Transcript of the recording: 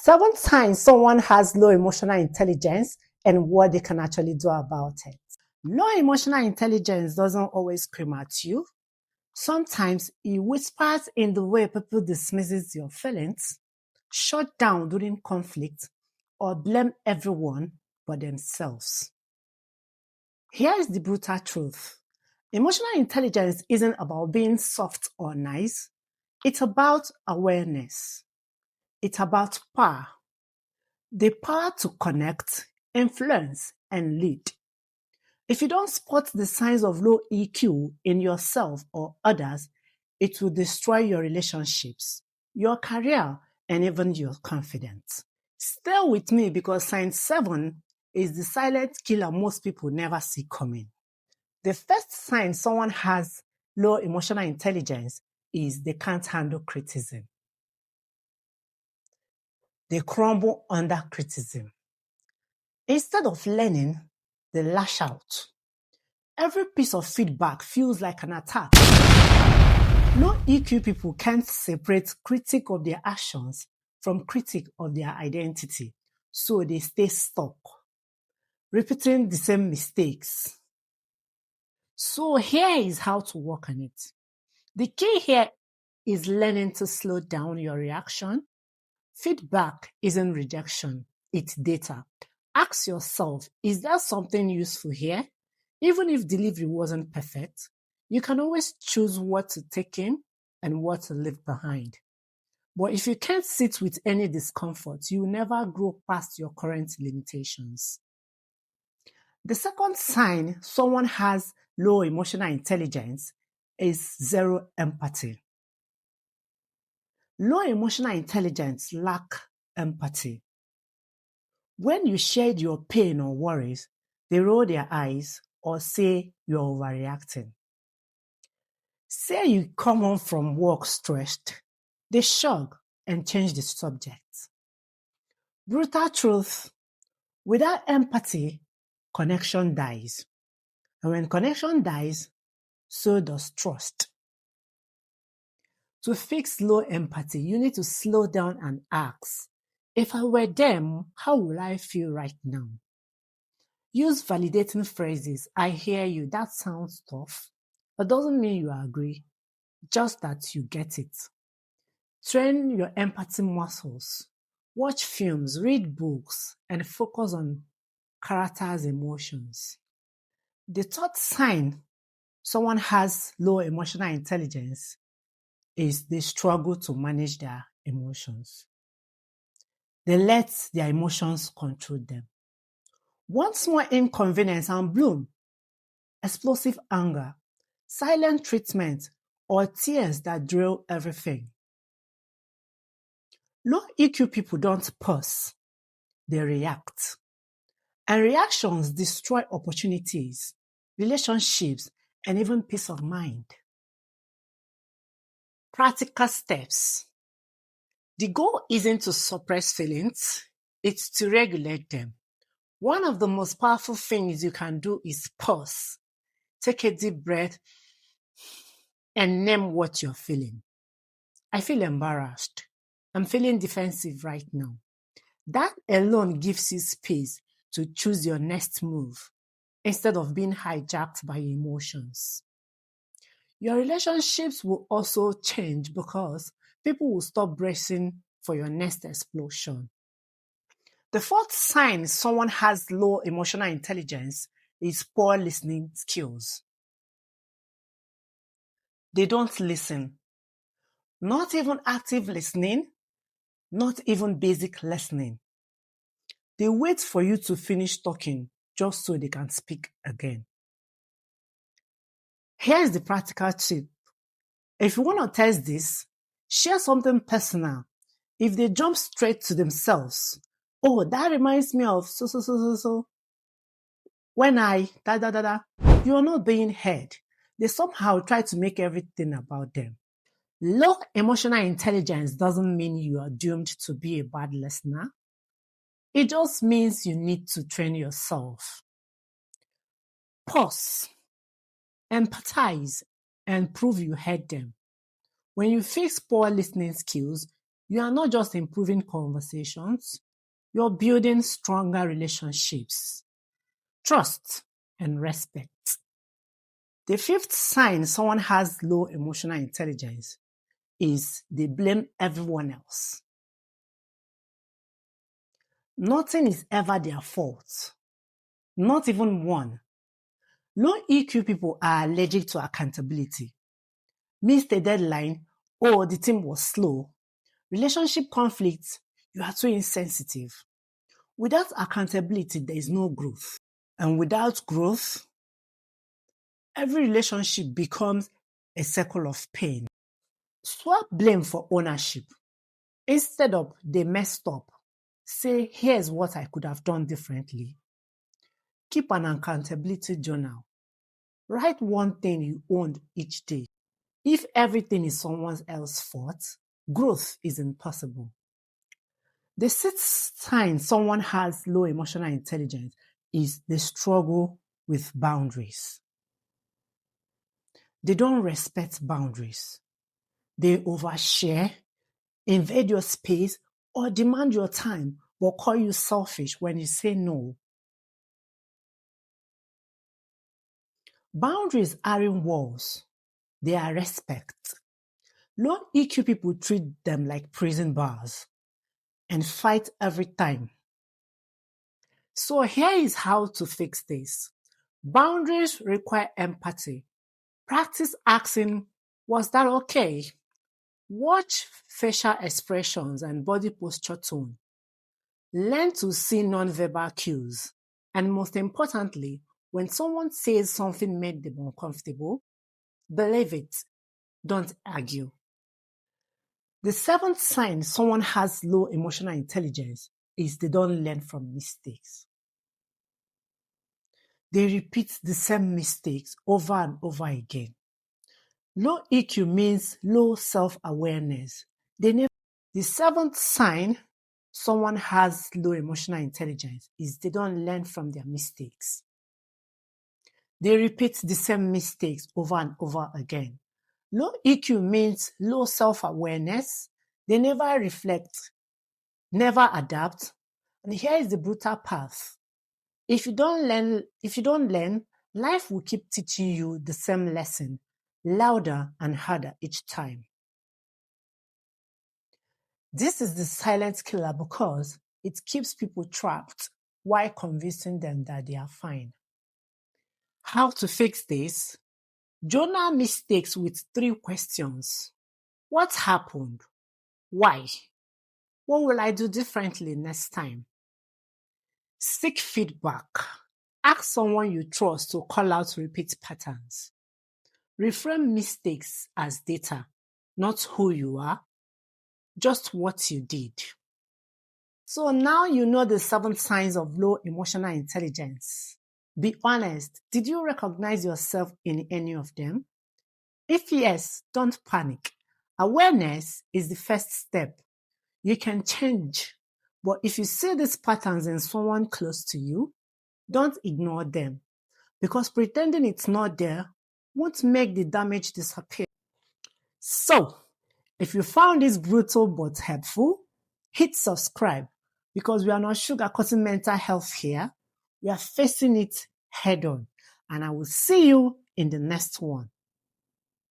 7 signs someone has low emotional intelligence and what they can actually do about it. Low emotional intelligence doesn't always scream at you. Sometimes it whispers in the way people dismisses your feelings, shut down during conflict, or blame everyone but themselves. Here is the brutal truth. Emotional intelligence isn't about being soft or nice. It's about awareness. It's about power. The power to connect, influence, and lead. If you don't spot the signs of low EQ in yourself or others, it will destroy your relationships, your career, and even your confidence. Stay with me because sign 7 is the silent killer most people never see coming. The first sign someone has low emotional intelligence is they can't handle criticism. They crumble under criticism. Instead of learning, they lash out. Every piece of feedback feels like an attack. Low EQ people can't separate critique of their actions from critique of their identity, so they stay stuck, repeating the same mistakes. So here is how to work on it. The key here is learning to slow down your reaction. Feedback isn't rejection, it's data. Ask yourself, is there something useful here? Even if delivery wasn't perfect, you can always choose what to take in and what to leave behind. But if you can't sit with any discomfort, you will never grow past your current limitations. The second sign someone has low emotional intelligence is zero empathy. Low emotional intelligence lack empathy. When you share your pain or worries, they roll their eyes or say you're overreacting. Say you come home from work stressed, they shrug and change the subject. Brutal truth, without empathy, connection dies. And when connection dies, so does trust. To fix low empathy, you need to slow down and ask, if I were them, how would I feel right now? Use validating phrases. I hear you, that sounds tough. But doesn't mean you agree, just that you get it. Train your empathy muscles. Watch films, read books, and focus on characters' emotions. The third sign someone has low emotional intelligence is they struggle to manage their emotions. They let their emotions control them. One small inconvenience and bloom, explosive anger, silent treatment, or tears that drill everything. Low EQ people don't pause, they react. And reactions destroy opportunities, relationships, and even peace of mind. Practical steps. The goal isn't to suppress feelings, it's to regulate them. One of the most powerful things you can do is pause. Take a deep breath and name what you're feeling. I feel embarrassed. I'm feeling defensive right now. That alone gives you space to choose your next move instead of being hijacked by emotions. Your relationships will also change because people will stop bracing for your next explosion. The fourth sign someone has low emotional intelligence is poor listening skills. They don't listen. Not even active listening, not even basic listening. They wait for you to finish talking just so they can speak again. Here's the practical tip. If you want to test this, share something personal. If they jump straight to themselves, oh, that reminds me of so. When you are not being heard. They somehow try to make everything about them. Low emotional intelligence doesn't mean you are doomed to be a bad listener. It just means you need to train yourself. Pause, empathize, and prove you heard them. When you fix poor listening skills, You are not just improving conversations, you're building stronger relationships, trust, and respect. The fifth sign someone has low emotional intelligence is they blame everyone else. Nothing is ever their fault, not even one. Low EQ people are allergic to accountability. Missed a deadline, or the team was slow. Relationship conflicts, you are too insensitive. Without accountability, there is no growth. And without growth, every relationship becomes a circle of pain. Swap blame for ownership. Instead of they messed up, say, here's what I could have done differently. Keep an accountability journal. Write one thing you owned each day. If everything is someone else's fault, growth is impossible. The sixth sign someone has low emotional intelligence is the struggle with boundaries. They don't respect boundaries. They overshare, invade your space, or demand your time, but call you selfish when you say no. Boundaries aren't walls. They are respect. Low EQ people treat them like prison bars and fight every time. So here is how to fix this. Boundaries require empathy. Practice asking, was that okay? Watch facial expressions and body posture tone. Learn to see nonverbal cues. And most importantly, when someone says something made them uncomfortable, believe it. Don't argue. The seventh sign someone has low emotional intelligence is they don't learn from mistakes. They repeat the same mistakes over and over again. Low EQ means low self-awareness. The seventh sign someone has low emotional intelligence is they don't learn from their mistakes. They repeat the same mistakes over and over again. Low EQ means low self-awareness. They never reflect, never adapt. And here is the brutal path. If you don't learn, life will keep teaching you the same lesson, louder and harder each time. This is the silent killer because it keeps people trapped while convincing them that they are fine. How to fix this? Journal mistakes with 3 questions. What happened? Why? What will I do differently next time? Seek feedback. Ask someone you trust to call out repeat patterns. Reframe mistakes as data, not who you are, just what you did. So now you know the 7 signs of low emotional intelligence. Be honest, did you recognize yourself in any of them? If yes, don't panic. Awareness is the first step. You can change, but if you see these patterns in someone close to you, don't ignore them, because pretending it's not there won't make the damage disappear. So, if you found this brutal but helpful, hit subscribe, because we are not sugarcoating mental health here. We are facing it head on, and I will see you in the next one.